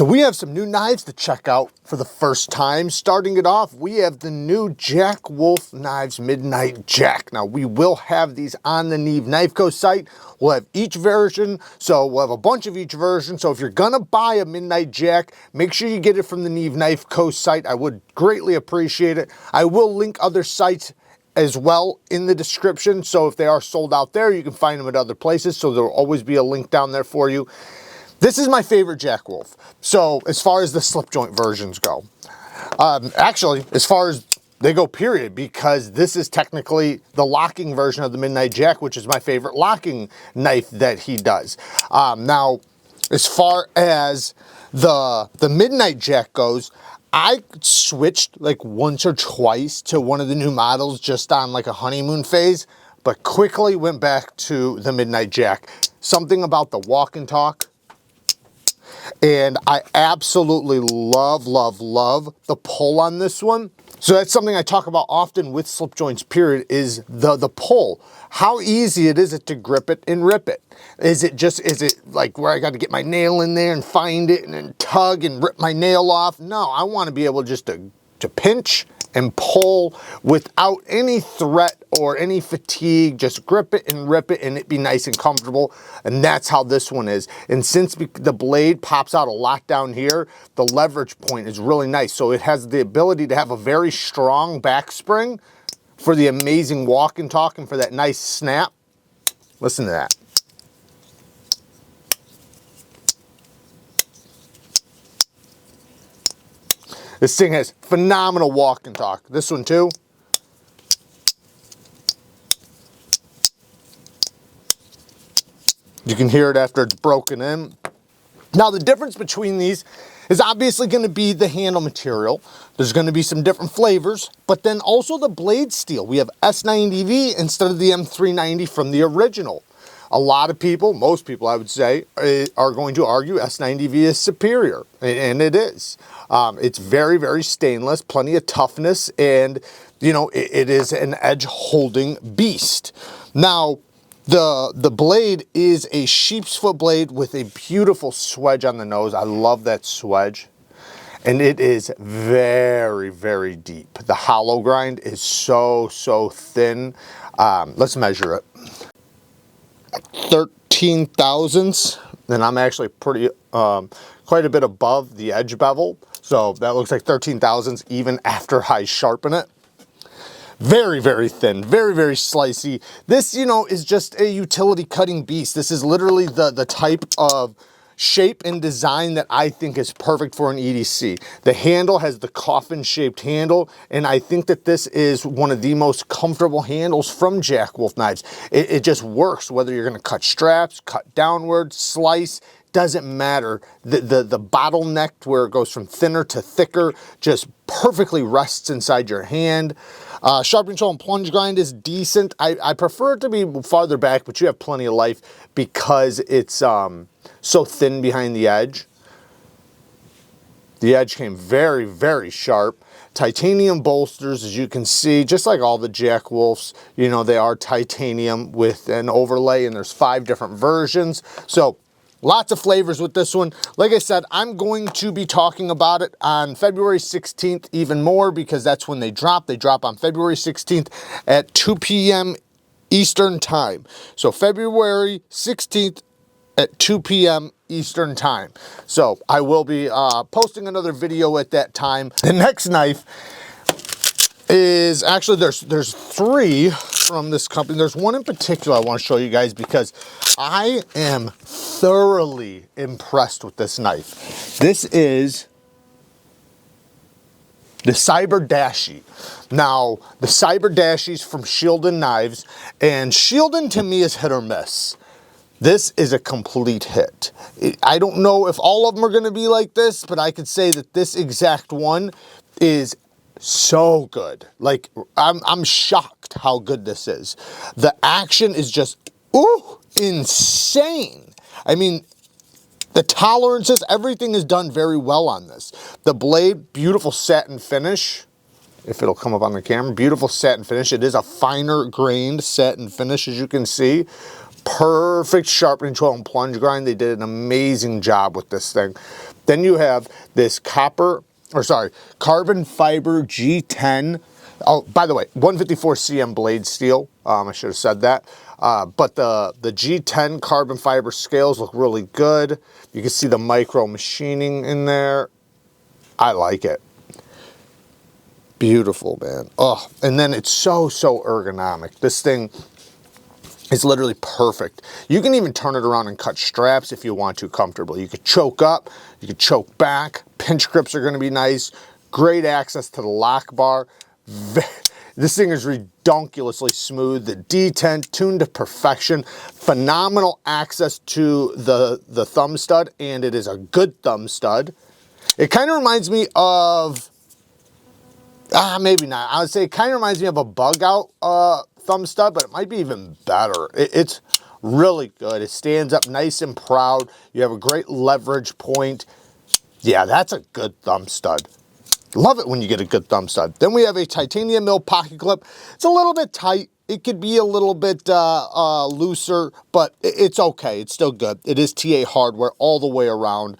So we have some new knives to check out for the first time. Starting it off, we have the new JACKWOLF knives Midnight Jack. Now we will have these on the NEEVEKNIVECO site. We'll have each version, so we'll have a bunch of each version. So if you're gonna buy a Midnight Jack, make sure you get it from the NEEVEKNIVECO site. I would greatly appreciate it. I will link other sites as well in the description. So if they are sold out there, you can find them at other places. So there'll always be a link down there for you. This is my favorite JACKWOLF. So as far as the slip joint versions go, actually, as far as they go, period, because this is technically the locking version of the Midnight Jack, which is my favorite locking knife that he does. Now, as far as the Midnight Jack goes, I switched like once or twice to one of the new models just on like a honeymoon phase, but quickly went back to the Midnight Jack. Something about the walk and talk. And I absolutely love the pull on this one. So that's something I talk about often with slip joints, period, is the pull. How easy it is to grip it and rip it. Is it like where I got to get my nail in there and find it and then tug and rip my nail off? No, I want to be able just to pinch and pull without any threat or any fatigue. Just grip it and rip it and it be nice and comfortable. And that's how this one is. And since the blade pops out a lot down here, the leverage point is really nice. So it has the ability to have a very strong back spring for the amazing walk and talk and for that nice snap. Listen to that. This thing has phenomenal walk and talk. This one too. You can hear it after it's broken in. Now the difference between these is obviously going to be the handle material. There's going to be some different flavors, but then also the blade steel. We have S90V instead of the M390 from the original. A lot of people, most people I would say, are going to argue S90V is superior, and it is. It's very, very stainless, plenty of toughness, and you know, it is an edge holding beast. Now, the blade is a sheep's foot blade with a beautiful swedge on the nose. I love that swedge. And it is very, very deep. The hollow grind is so thin. Let's measure it. 13 thousandths, and I'm actually pretty quite a bit above the edge bevel, so that looks like 13 thousandths even after I sharpen it. Very, very thin, very, very slicey. This, you know, is just a utility cutting beast. This is literally the type of shape and design that I think is perfect for an EDC. The handle has the coffin shaped handle, and I think that this is one of the most comfortable handles from JACKWOLF knives. It just works, whether you're gonna cut straps, cut downward, slice, doesn't matter. The bottleneck where it goes from thinner to thicker just perfectly rests inside your hand. Sharpening tool and plunge grind is decent. I prefer it to be farther back, but you have plenty of life because it's so thin behind the edge. The edge came very, very sharp. Titanium bolsters, as you can see, just like all the JACKWOLFs, you know, they are titanium with an overlay, and there's 5 different versions. So lots of flavors with this one. Like I said, I'm going to be talking about it on February 16th even more because that's when they drop. They drop on February 16th at 2 p.m. Eastern time. So February 16th at 2 p.m. Eastern time. So I will be posting another video at that time. The next knife is actually, there's 3 from this company. There's one in particular I want to show you guys because I am thoroughly impressed with this knife. This is the CYBERDASHI. Now, the CYBERDASHI's from SHIELDON knives, and SHIELDON to me is hit or miss. This is a complete hit. I don't know if all of them are going to be like this, but I could say that this exact one is so good. Like, I'm shocked how good this is. The action is just, ooh, insane. I mean, the tolerances, everything is done very well on this. The blade, beautiful satin finish. If it'll come up on the camera, beautiful satin finish. It is a finer grained satin finish, as you can see. Perfect sharpening tool and plunge grind. They did an amazing job with this thing. Then you have this carbon fiber G10. Oh, by the way, 154 cm blade steel. I should have said that. But the G10 carbon fiber scales look really good. You can see the micro machining in there. I like it. Beautiful, man. Oh, and then it's so ergonomic. This thing is literally perfect. You can even turn it around and cut straps if you want to comfortably. You could choke up, you could choke back. Pinch grips are gonna be nice. Great access to the lock bar. This thing is redonkulously smooth. The D10 tuned to perfection. Phenomenal access to the thumb stud, and it is a good thumb stud. It kind of reminds me of, maybe not. I would say it kind of reminds me of a bug out thumb stud, but it might be even better. It's really good. It stands up nice and proud. You have a great leverage point. Yeah, that's a good thumb stud. Love it when you get a good thumb stud. Then we have a titanium mill pocket clip. It's a little bit tight. It could be a little bit looser, but it's okay. It's still good. It is TA hardware all the way around.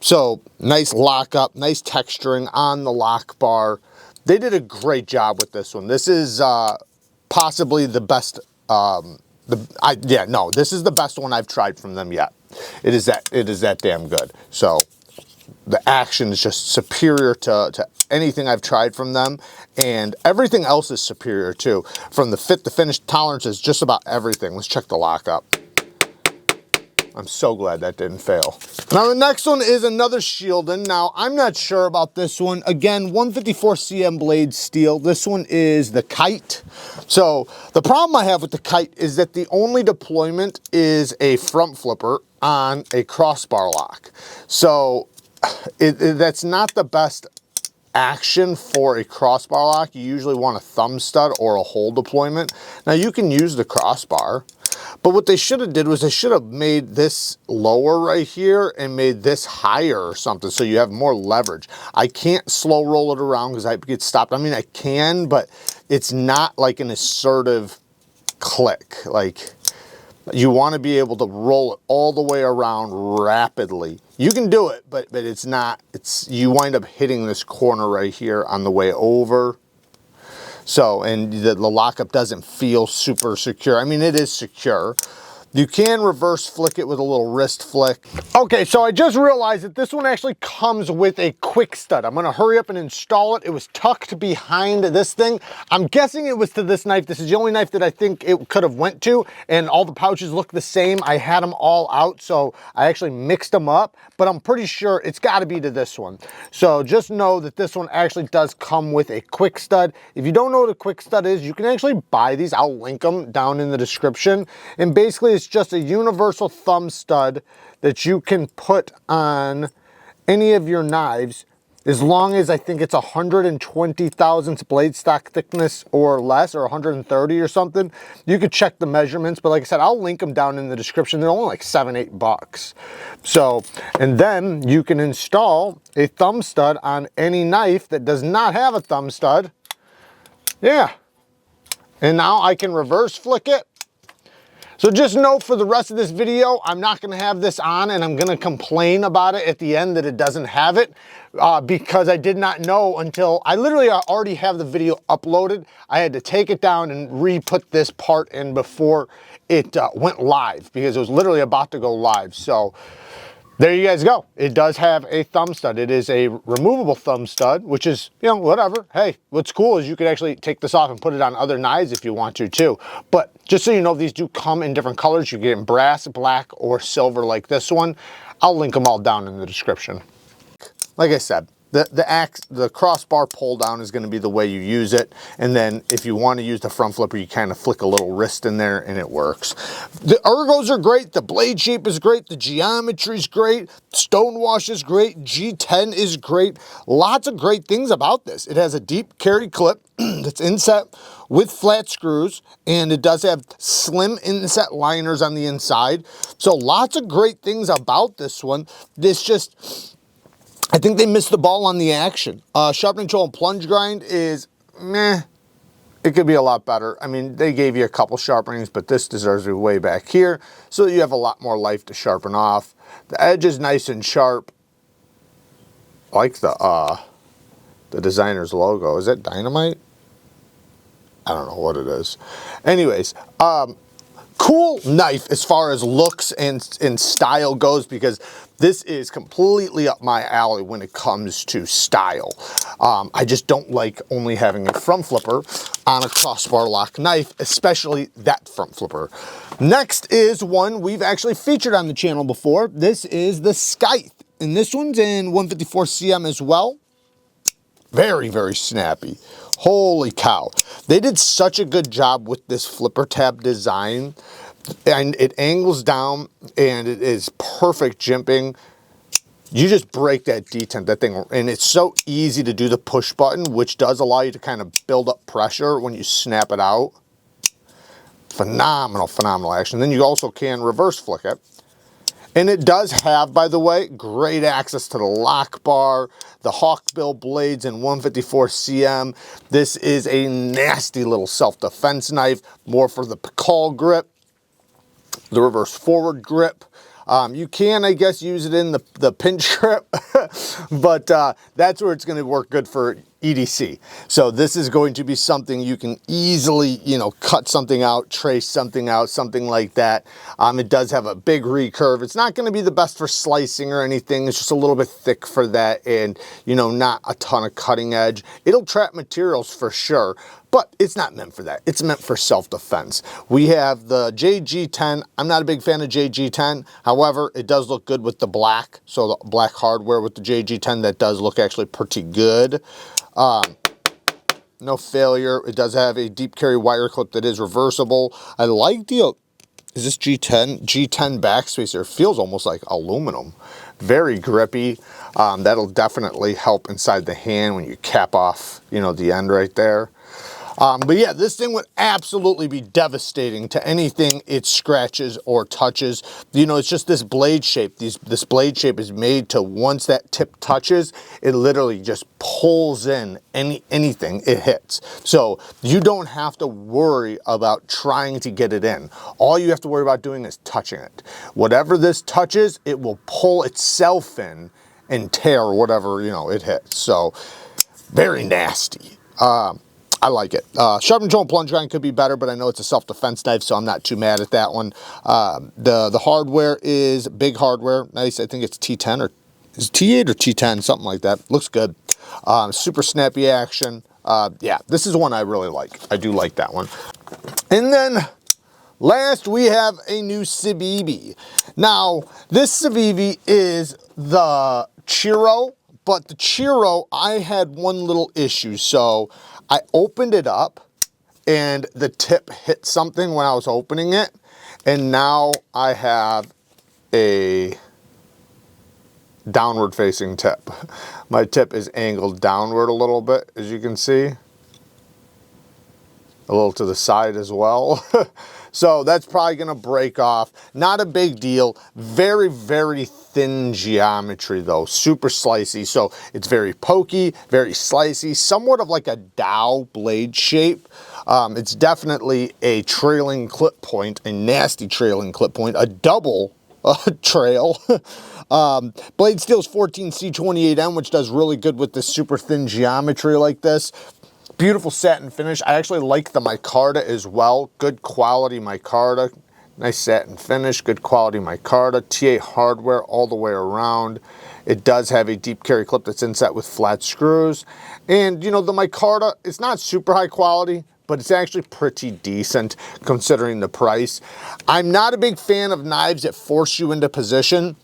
So nice lockup, nice texturing on the lock bar. They did a great job with this one. This is possibly the best. This is the best one I've tried from them yet. It is that damn good. So the action is just superior to anything I've tried from them, and everything else is superior too. From the fit, the finish, tolerances, just about everything. Let's check the lockup. I'm so glad that didn't fail. Now the next one is another Shieldon. Now I'm not sure about this one. Again, 154 cm blade steel. This one is the Kite. So the problem I have with the Kite is that the only deployment is a front flipper on a crossbar lock. So that's not the best action for a crossbar lock. You usually want a thumb stud or a hole deployment. Now you can use the crossbar, but what they should have did was they should have made this lower right here and made this higher or something so you have more leverage. I can't slow roll it around because I get stopped. I mean, I can, but it's not like an assertive click. Like, you want to be able to roll it all the way around rapidly. You can do it, but it's not, you wind up hitting this corner right here on the way over. So, and the lockup doesn't feel super secure. I mean, it is secure. You can reverse flick it with a little wrist flick. Okay, so I just realized that this one actually comes with a quick stud. I'm gonna hurry up and install it. It was tucked behind this thing. I'm guessing it was to this knife. This is the only knife that I think it could have went to, and all the pouches look the same. I had them all out, so I actually mixed them up, but I'm pretty sure it's gotta be to this one. So just know that this one actually does come with a quick stud. If you don't know what a quick stud is, you can actually buy these. I'll link them down in the description. And basically it's just a universal thumb stud that you can put on any of your knives, as long as I think it's 120 thousandths blade stock thickness or less, or 130 or something. You could check the measurements, but like I said, I'll link them down in the description. They're only like $7-8. So, and then you can install a thumb stud on any knife that does not have a thumb stud. Yeah. And now I can reverse flick it. So just know for the rest of this video, I'm not gonna have this on, and I'm gonna complain about it at the end that it doesn't have it, because I did not know until, I literally already have the video uploaded. I had to take it down and re-put this part in before it went live, because it was literally about to go live. So there you guys go. It does have a thumb stud. It is a removable thumb stud, which is, you know, whatever. Hey, what's cool is you could actually take this off and put it on other knives if you want to too. But just so you know, these do come in different colors. You get in brass, black, or silver like this one. I'll link them all down in the description. Like I said, the crossbar pull down is going to be the way you use it, and then if you want to use the front flipper, you kind of flick a little wrist in there and it works. The ergos are great, the blade shape is great, the geometry is great, stonewash is great, G10 is great. Lots of great things about this. It has a deep carry clip that's inset with flat screws, and it does have slim inset liners on the inside. So lots of great things about this one. This just, I think they missed the ball on the action. Sharpening tool and plunge grind is meh. It could be a lot better. I mean, they gave you a couple sharpenings, but this deserves to be way back here, so you have a lot more life to sharpen off. The edge is nice and sharp. I like the designer's logo. Is that dynamite? I don't know what it is. Anyways, cool knife as far as looks and style goes, because this is completely up my alley when it comes to style. I just don't like only having a front flipper on a crossbar lock knife, especially that front flipper. Next is one we've actually featured on the channel before. This is the SCYTHE, and this one's in 154 cm as well. Very, very snappy. Holy cow. They did such a good job with this flipper tab design, and it angles down and it is perfect jimping. You just break that detent, that thing, and it's so easy to do the push button, which does allow you to kind of build up pressure when you snap it out. Phenomenal, phenomenal action. Then you also can reverse flick it. And it does have, by the way, great access to the lock bar, the hawkbill blades in 154 cm. This is a nasty little self-defense knife, more for the call grip, the reverse forward grip. You can, I guess, use it in the pinch grip, but that's where it's going to work good for EDC. So this is going to be something you can easily, you know, cut something out, trace something out, something like that. It does have a big recurve. It's not going to be the best for slicing or anything. It's just a little bit thick for that, and, you know, not a ton of cutting edge. It'll trap materials for sure, but it's not meant for that. It's meant for self-defense. We have the JG10. I'm not a big fan of JG10. However, it does look good with the black. So the black hardware with the JG10, that does look actually pretty good. No failure. It does have a deep carry wire clip that is reversible. I like the, is this G10 backspacer? It feels almost like aluminum. Very grippy. That'll definitely help inside the hand when you cap off, you know, the end right there. But yeah, this thing would absolutely be devastating to anything it scratches or touches. You know, it's just this blade shape. This blade shape is made to, once that tip touches, it literally just pulls in anything it hits. So you don't have to worry about trying to get it in. All you have to worry about doing is touching it. Whatever this touches, it will pull itself in and tear whatever, you know, it hits. So very nasty. I like it. Sharp control and plunge grind could be better, but I know it's a self-defense knife, so I'm not too mad at that one. The hardware is big hardware. Nice. I think it's T10 or is it T8 or T10, something like that. Looks good. Super snappy action. Yeah, this is one I really like. I do like that one. And then last, we have a new CIVIVI. Now, this CIVIVI is the CHIRO, but the CHIRO, I had one little issue. So I opened it up and the tip hit something when I was opening it. And now I have a downward facing tip. My tip is angled downward a little bit, as you can see. A little to the side as well. So that's probably gonna break off. Not a big deal. Very, very thin geometry though, super slicey. So it's very pokey, very slicey, somewhat of like a dowel blade shape. It's definitely a trailing clip point, a nasty trailing clip point, a double trail. Blade steel's 14C28M, which does really good with this super thin geometry like this. Beautiful satin finish. I actually like the micarta as well. Good quality micarta. Nice satin finish, good quality micarta. T8 hardware all the way around. It does have a deep carry clip that's inset with flat screws. And you know, the micarta, it's not super high quality, but it's actually pretty decent considering the price. I'm not a big fan of knives that force you into position.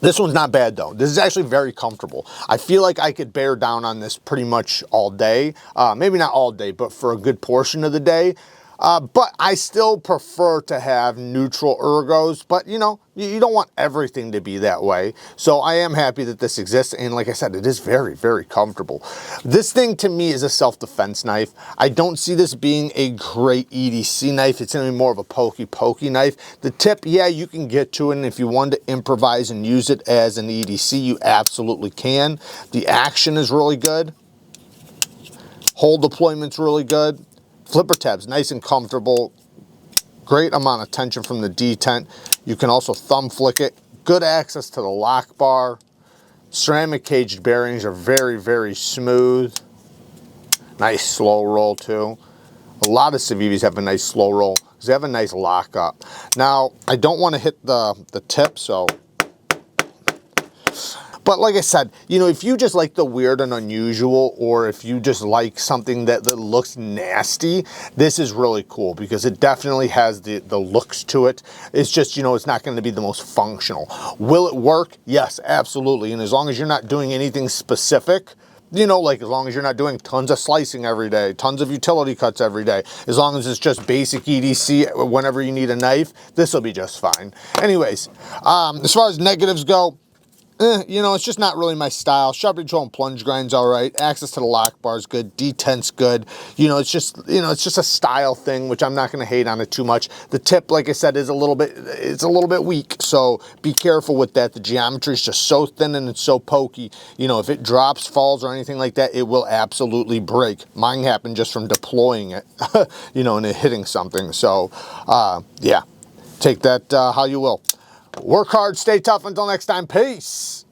This one's not bad though. This is actually very comfortable. I feel like I could bear down on this pretty much all day. Maybe not all day, but for a good portion of the day. But I still prefer to have neutral ergos, but you know, you don't want everything to be that way. So I am happy that this exists, and like I said, it is very, very comfortable. This thing to me is a self-defense knife. I don't see this being a great EDC knife. It's gonna be more of a pokey knife. The tip, yeah, you can get to it, and if you wanted to improvise and use it as an EDC, you absolutely can. The action is really good. Hole deployment's really good. Flipper tab's nice and comfortable. Great amount of tension from the detent. You can also thumb flick it. Good access to the lock bar. Ceramic caged bearings are very, very smooth. Nice slow roll too. A lot of CIVIVIs have a nice slow roll because they have a nice lockup. Now, I don't want to hit the tip, so. But like I said, you know, if you just like the weird and unusual, or if you just like something that looks nasty, this is really cool because it definitely has the looks to it. It's just, you know, it's not going to be the most functional. Will it work? Yes, absolutely. And as long as you're not doing anything specific, you know, like as long as you're not doing tons of slicing every day, tons of utility cuts every day, as long as it's just basic EDC whenever you need a knife, this will be just fine. Anyways, as far as negatives go, you know, it's just not really my style. Sharp control and plunge grind's all right. Access to the lock bar's good. Detent's good. You know, it's just a style thing, which I'm not going to hate on it too much. The tip, like I said, is a little bit weak, so be careful with that. The geometry is just so thin and it's so pokey. You know, if it drops, falls, or anything like that, it will absolutely break. Mine happened just from deploying it, you know, and it hitting something. So, yeah, take that how you will. Work hard, stay tough. Until next time, peace.